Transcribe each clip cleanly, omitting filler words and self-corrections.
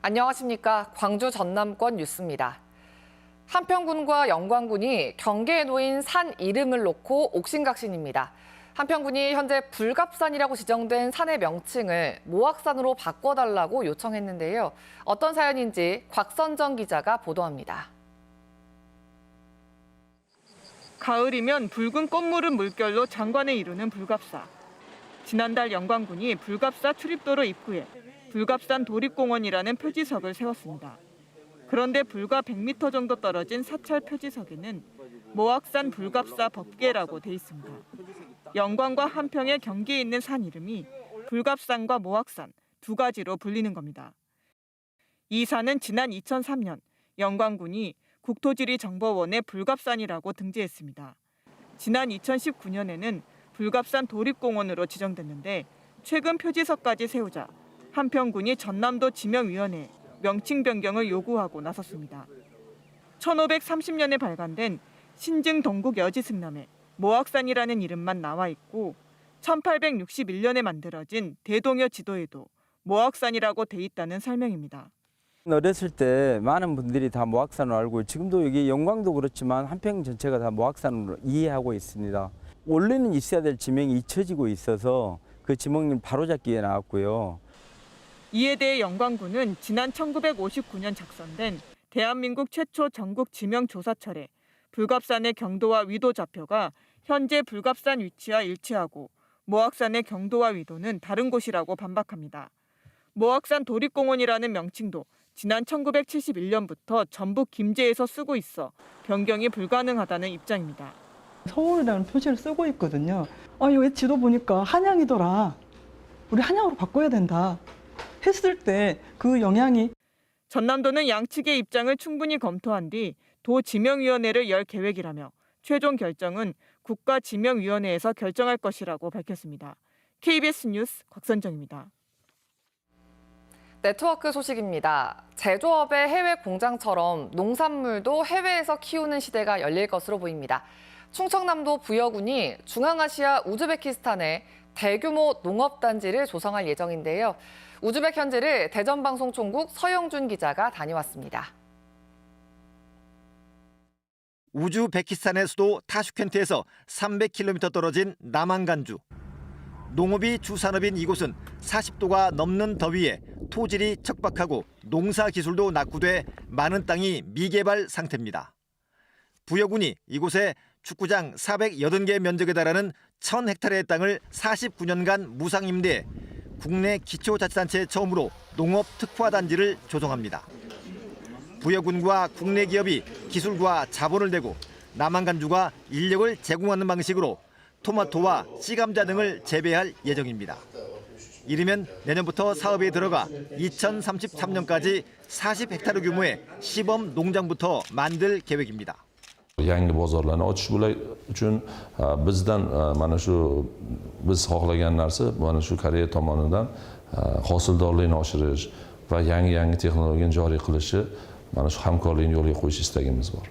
안녕하십니까. 광주 전남권 뉴스입니다. 한평군과 영광군이 경계에 놓인 산 이름을 놓고 옥신각신입니다. 한평군이 현재 불갑산이라고 지정된 산의 명칭을 모악산으로 바꿔달라고 요청했는데요. 어떤 사연인지 곽선정 기자가 보도합니다. 가을이면 붉은 꽃무른 물결로 장관을 이루는 불갑사. 지난달 영광군이 불갑사 출입도로 입구에 불갑산 도립공원이라는 표지석을 세웠습니다. 그런데 불과 100m 정도 떨어진 사찰 표지석에는 모악산 불갑사 법계라고 돼 있습니다. 영광과 한평의 경계에 있는 산 이름이 불갑산과 모악산 두 가지로 불리는 겁니다. 이 산은 지난 2003년 영광군이 국토지리정보원에 불갑산이라고 등재했습니다. 지난 2019년에는 불갑산 도립공원으로 지정됐는데 최근 표지석까지 세우자 한평군이 전남도 지명위원회에 명칭 변경을 요구하고 나섰습니다. 1530년에 발간된 신증 동국 여지승남에 모악산이라는 이름만 나와 있고 1861년에 만들어진 대동여 지도에도 모악산이라고 돼 있다는 설명입니다. 어렸을 때 많은 분들이 다 모악산으로 알고 지금도 여기 영광도 그렇지만 한평 전체가 다 모악산으로 이해하고 있습니다. 원래는 있어야 될 지명이 잊혀지고 있어서 그 지명을 바로잡기 위해 나왔고요. 이에 대해 영광군은 지난 1959년 작성된 대한민국 최초 전국 지명조사철에 불갑산의 경도와 위도 좌표가 현재 불갑산 위치와 일치하고 모악산의 경도와 위도는 다른 곳이라고 반박합니다. 모악산 도립공원이라는 명칭도 지난 1971년부터 전북 김제에서 쓰고 있어 변경이 불가능하다는 입장입니다. 서울이라는 표시를 쓰고 있거든요. 이거 지도 보니까 한양이더라. 우리 한양으로 바꿔야 된다. 했을 때 그 영향이 전남도는 양측의 입장을 충분히 검토한 뒤 도지명위원회를 열 계획이라며 최종 결정은 국가지명위원회에서 결정할 것이라고 밝혔습니다. KBS 뉴스 곽선정입니다. 네트워크 소식입니다. 제조업의 해외 공장처럼 농산물도 해외에서 키우는 시대가 열릴 것으로 보입니다. 충청남도 부여군이 중앙아시아 우즈베키스탄에 대규모 농업단지를 조성할 예정인데요. 우즈벡 현지를 대전방송총국 서영준 기자가 다녀왔습니다. 우즈베키스탄의 수도 타슈켄트에서 300km 떨어진 남한간주. 농업이 주산업인 이곳은 40도가 넘는 더위에 토질이 척박하고 농사 기술도 낙후돼 많은 땅이 미개발 상태입니다. 부여군이 이곳에 축구장 480개 면적에 달하는 1000헥타르의 땅을 49년간 무상 임대해 국내 기초자치단체 처음으로 농업 특화단지를 조성합니다. 부여군과 국내 기업이 기술과 자본을 내고 남한간주가 인력을 제공하는 방식으로 토마토와 씨감자 등을 재배할 예정입니다. 이르면 내년부터 사업에 들어가 2033년까지 40헥타르 규모의 시범 농장부터 만들 계획입니다. yangi bozorlarni ochish uchun bizdan mana shu biz xohlagan narsa mana shu Koreya tomonidan hosildorlikni oshirish va yangi texnologiyani joriy qilishi mana shu hamkorlikni yo'lga qo'yish istagimiz bor.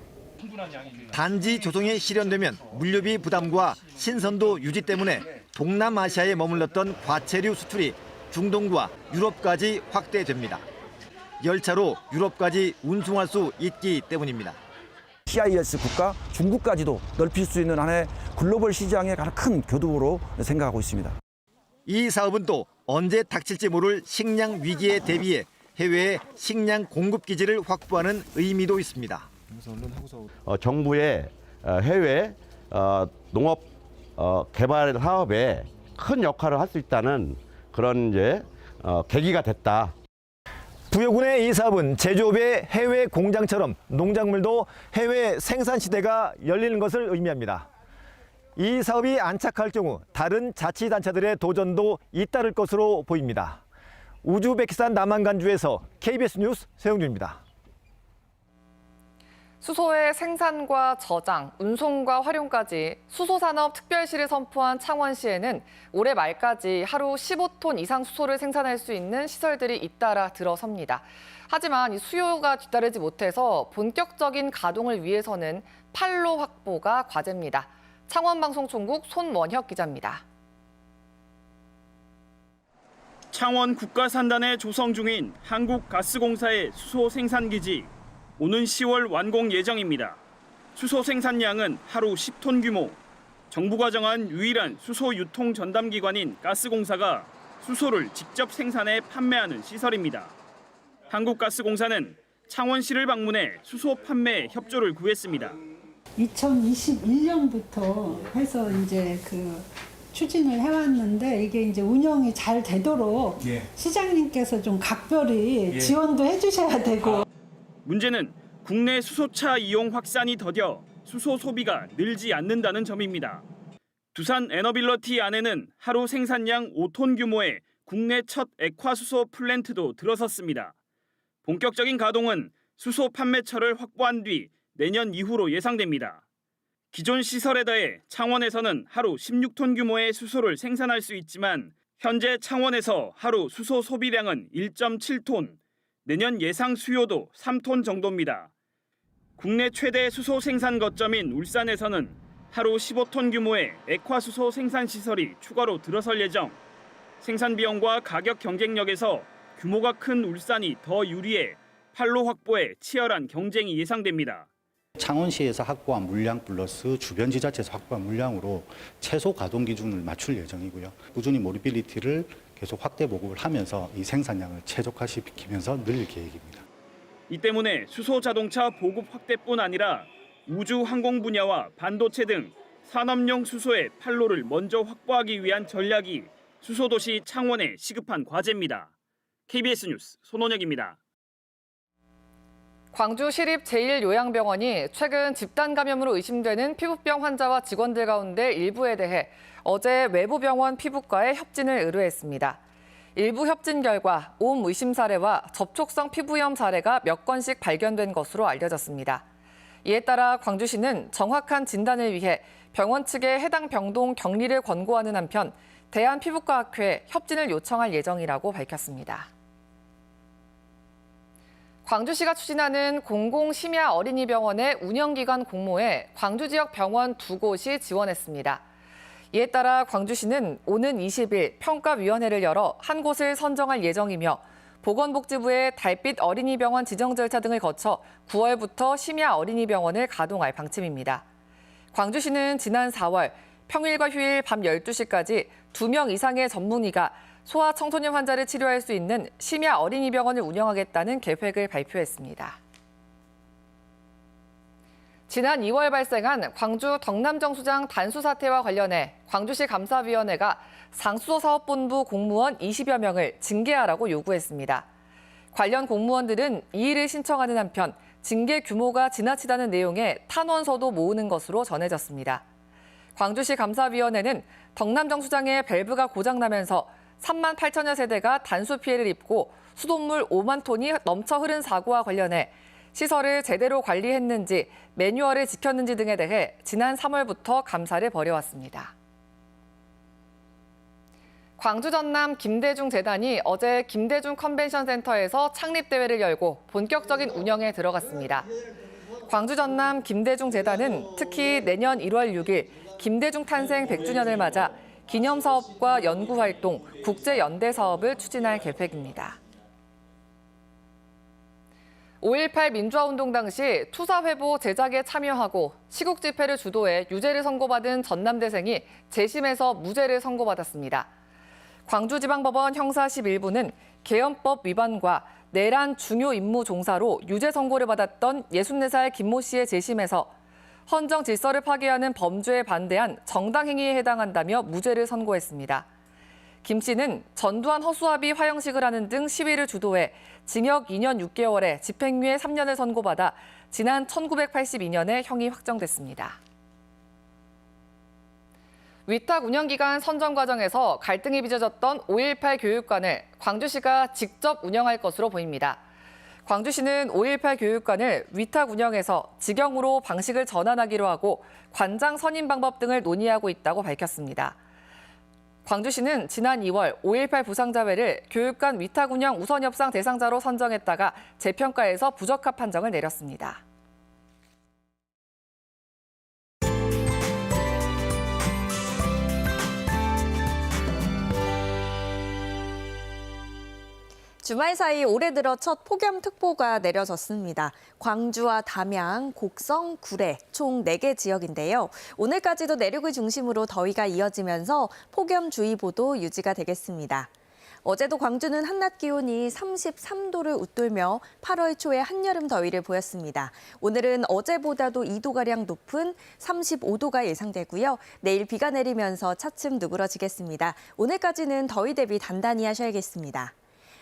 단지 조성이 실현되면 물류비 부담과 신선도 유지 때문에 동남아시아에 머물렀던 과체류 수출이 중동과 유럽까지 확대됩니다. 열차로 유럽까지 운송할 수 있기 때문입니다. CIS 국가 중국까지도 넓힐 수 있는 하나의 글로벌 시장의 가장 큰 교두보로 생각하고 있습니다. 이 사업은 또 언제 닥칠지 모를 식량 위기에 대비해 해외에 식량 공급 기지를 확보하는 의미도 있습니다. 정부의 해외 농업 개발 사업에 큰 역할을 할 수 있다는 그런 계기가 됐다. 부여군의 이 사업은 제조업의 해외 공장처럼 농작물도 해외 생산 시대가 열리는 것을 의미합니다. 이 사업이 안착할 경우 다른 자치단체들의 도전도 잇따를 것으로 보입니다. 우즈베키스탄 남한간주에서 KBS 뉴스 서영준입니다. 수소의 생산과 저장, 운송과 활용까지 수소산업 특별시를 선포한 창원시에는 올해 말까지 하루 15톤 이상 수소를 생산할 수 있는 시설들이 잇따라 들어섭니다. 하지만 이 수요가 뒤따르지 못해서 본격적인 가동을 위해서는 판로 확보가 과제입니다. 창원방송총국 손원혁 기자입니다. 창원 국가산단에 조성 중인 한국가스공사의 수소 생산기지. 오는 10월 완공 예정입니다. 수소 생산량은 하루 10톤 규모. 정부가 정한 유일한 수소 유통 전담기관인 가스공사가 수소를 직접 생산해 판매하는 시설입니다. 한국가스공사는 창원시를 방문해 수소 판매에 협조를 구했습니다. 2021년부터 해서 이제 추진을 해왔는데 이게 이제 운영이 잘 되도록 시장님께서 좀 각별히 지원도 해주셔야 되고. 문제는 국내 수소차 이용 확산이 더뎌 수소 소비가 늘지 않는다는 점입니다. 두산 에너빌러티 안에는 하루 생산량 5톤 규모의 국내 첫 액화수소 플랜트도 들어섰습니다. 본격적인 가동은 수소 판매처를 확보한 뒤 내년 이후로 예상됩니다. 기존 시설에 더해 창원에서는 하루 16톤 규모의 수소를 생산할 수 있지만 현재 창원에서 하루 수소 소비량은 1.7톤, 내년 예상 수요도 3톤 정도입니다. 국내 최대 수소 생산 거점인 울산에서는 하루 15톤 규모의 액화수소 생산 시설이 추가로 들어설 예정. 생산 비용과 가격 경쟁력에서 규모가 큰 울산이 더 유리해 판로 확보에 치열한 경쟁이 예상됩니다. 창원시에서 확보한 물량 플러스 주변 지자체에서 확보한 물량으로 최소 가동 기준을 맞출 예정이고요. 꾸준히 모빌리티를 계속 확대 보급을 하면서 이 생산량을 최적화시키면서 늘릴 계획입니다. 이 때문에 수소 자동차 보급 확대뿐 아니라 우주 항공 분야와 반도체 등 산업용 수소의 판로를 먼저 확보하기 위한 전략이 수소도시 창원의 시급한 과제입니다. KBS 뉴스 손원혁입니다. 광주 시립 제1요양병원이 최근 집단 감염으로 의심되는 피부병 환자와 직원들 가운데 일부에 대해 어제 외부 병원 피부과에 협진을 의뢰했습니다. 일부 협진 결과 옴 의심 사례와 접촉성 피부염 사례가 몇 건씩 발견된 것으로 알려졌습니다. 이에 따라 광주시는 정확한 진단을 위해 병원 측에 해당 병동 격리를 권고하는 한편 대한피부과학회에 협진을 요청할 예정이라고 밝혔습니다. 광주시가 추진하는 공공심야 어린이병원의 운영기간 공모에 광주 지역 병원 2곳이 지원했습니다. 이에 따라 광주시는 오는 20일 평가위원회를 열어 한 곳을 선정할 예정이며 보건복지부의 달빛 어린이병원 지정 절차 등을 거쳐 9월부터 심야 어린이병원을 가동할 방침입니다. 광주시는 지난 4월 평일과 휴일 밤 12시까지 2명 이상의 전문의가 소아 청소년 환자를 치료할 수 있는 심야 어린이병원을 운영하겠다는 계획을 발표했습니다. 지난 2월 발생한 광주 덕남정수장 단수 사태와 관련해 광주시 감사위원회가 상수도사업본부 공무원 20여 명을 징계하라고 요구했습니다. 관련 공무원들은 이의를 신청하는 한편 징계 규모가 지나치다는 내용의 탄원서도 모으는 것으로 전해졌습니다. 광주시 감사위원회는 덕남정수장의 밸브가 고장나면서 3만 8천여 세대가 단수 피해를 입고 수돗물 5만 톤이 넘쳐 흐른 사고와 관련해 시설을 제대로 관리했는지 매뉴얼을 지켰는지 등에 대해 지난 3월부터 감사를 벌여왔습니다. 광주 전남 김대중 재단이 어제 김대중 컨벤션 센터에서 창립대회를 열고 본격적인 운영에 들어갔습니다. 광주 전남 김대중 재단은 특히 내년 1월 6일 김대중 탄생 100주년을 맞아 기념사업과 연구활동, 국제연대 사업을 추진할 계획입니다. 5.18 민주화운동 당시 투사회보 제작에 참여하고 시국 집회를 주도해 유죄를 선고받은 전남대생이 재심에서 무죄를 선고받았습니다. 광주지방법원 형사 11부는 개헌법 위반과 내란 중요 임무 종사로 유죄 선고를 받았던 64살 김모 씨의 재심에서 헌정 질서를 파괴하는 범죄에 반대한 정당 행위에 해당한다며 무죄를 선고했습니다. 김 씨는 전두환 허수아비 화영식을 하는 등 시위를 주도해 징역 2년 6개월에 집행유예 3년을 선고받아 지난 1982년에 형이 확정됐습니다. 위탁 운영기관 선정 과정에서 갈등이 빚어졌던 5.18 교육관을 광주시가 직접 운영할 것으로 보입니다. 광주시는 5.18 교육관을 위탁 운영해서 직영으로 방식을 전환하기로 하고 관장 선임 방법 등을 논의하고 있다고 밝혔습니다. 광주시는 지난 2월 5.18 부상자회를 교육관 위탁 운영 우선 협상 대상자로 선정했다가 재평가에서 부적합 판정을 내렸습니다. 주말 사이 올해 들어 첫 폭염특보가 내려졌습니다. 광주와 담양, 곡성, 구례 총 4개 지역인데요. 오늘까지도 내륙을 중심으로 더위가 이어지면서 폭염주의보도 유지가 되겠습니다. 어제도 광주는 한낮 기온이 33도를 웃돌며 8월 초의 한여름 더위를 보였습니다. 오늘은 어제보다도 2도가량 높은 35도가 예상되고요. 내일 비가 내리면서 차츰 누그러지겠습니다. 오늘까지는 더위 대비 단단히 하셔야겠습니다.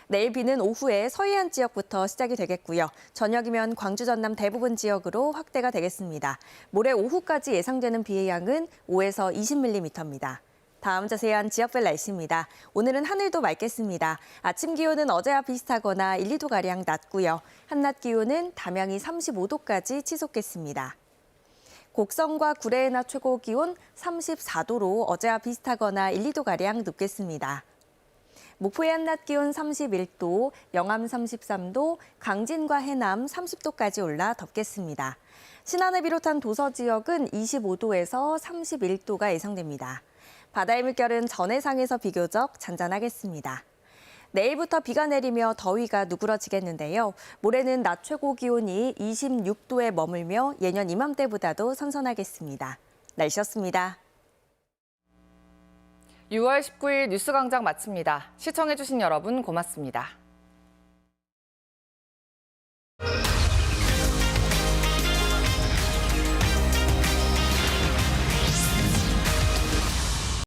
내일 비는 오후에 서해안 지역부터 시작이 되겠고요. 저녁이면 광주 전남 대부분 지역으로 확대가 되겠습니다. 모레 오후까지 예상되는 비의 양은 5에서 20mm입니다. 다음 자세한 지역별 날씨입니다. 오늘은 하늘도 맑겠습니다. 아침 기온은 어제와 비슷하거나 1, 2도가량 낮고요. 한낮 기온은 담양이 35도까지 치솟겠습니다. 곡성과 구례의 낮 최고 기온 34도로 어제와 비슷하거나 1, 2도가량 높겠습니다. 목포의 한낮 기온 31도, 영암 33도, 강진과 해남 30도까지 올라 덥겠습니다. 신안을 비롯한 도서 지역은 25도에서 31도가 예상됩니다. 바다의 물결은 전해상에서 비교적 잔잔하겠습니다. 내일부터 비가 내리며 더위가 누그러지겠는데요. 모레는 낮 최고 기온이 26도에 머물며 예년 이맘때보다도 선선하겠습니다. 날씨였습니다. 6월 19일 뉴스광장 마칩니다. 시청해주신 여러분 고맙습니다.